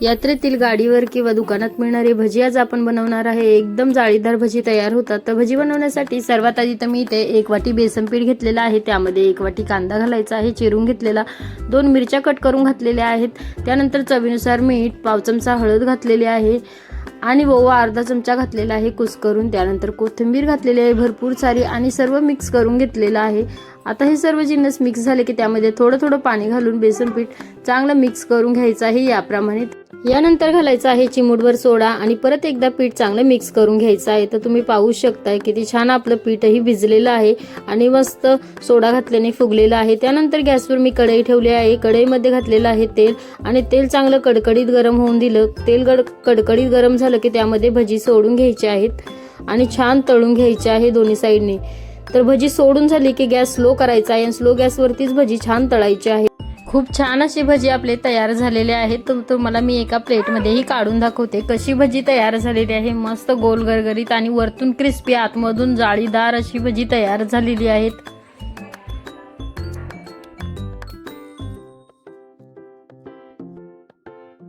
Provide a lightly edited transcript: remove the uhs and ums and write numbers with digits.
यात्रेतील गाडीवर किंवा दुकानात मिळणारी भजी आज आपण बनवणार आहे। एकदम जाळीदार भजी तयार होतात। तर भजी बनवण्यासाठी सर्वात आधी तर मी इथे 1 वाटी बेसन पीठ घेतलेला आहे, त्यामध्ये 1 वाटी कांदा घालायचा आहे चिरून घेतलेला, 2 मिरच्या कट करून घातलेल्या आहेत, त्यानंतर चवीनुसार मीठ, पाव चमचा हळद घातलेली आहे आणि ओवा अर्धा चमचा घातलेला आहे कुस्करून, त्यानंतर कोथिंबीर घातलेली आहे भरपूर सारी आणि सर्व मिक्स करून घेतलेलं आहे। आता हे सर्व जिन्नस मिक्स झाले की त्यामध्ये थोडं थोडं पाणी घालून बेसन पीठ चांगलं मिक्स करून घ्यायचं आहे याप्रमाणे। यानंतर घालायचा आहे चिमूटभर सोडा आणि परत एकदा पीठ चांगलं मिक्स करून घ्यायचं आहे। तर तुम्ही पाहू शकताय किती छान आपलं पीठही भिजलेलं आहे आणि मस्त सोडा घातल्याने फुगलेलं आहे। त्यानंतर गॅसवर मी कढई ठेवली आहे, कढईमध्ये घातलेलं आहे तेल आणि तेल चांगलं कडकडीत गरम होऊन दिलं। तेल कडकडीत गरम झालं की त्यामध्ये भजी सोडून घ्यायची आहेत आणि छान तळून घ्यायची आहे दोन्ही साईडने। तर भजी सोडून झाली की गॅस स्लो करायचा आहे आणि स्लो गॅसवरतीच भजी छान तळायची आहे। खूप छान अशी भजी आपले तयार झालेले आहेत। तर तुम्हाला मी एका प्लेटमध्येही काढून दाखवते कशी भजी तयार झालेली आहे। मस्त गोल गरगरीत आणि वरतून क्रिस्पी आतमधून जाळीदार अशी भजी तयार झालेली आहेत।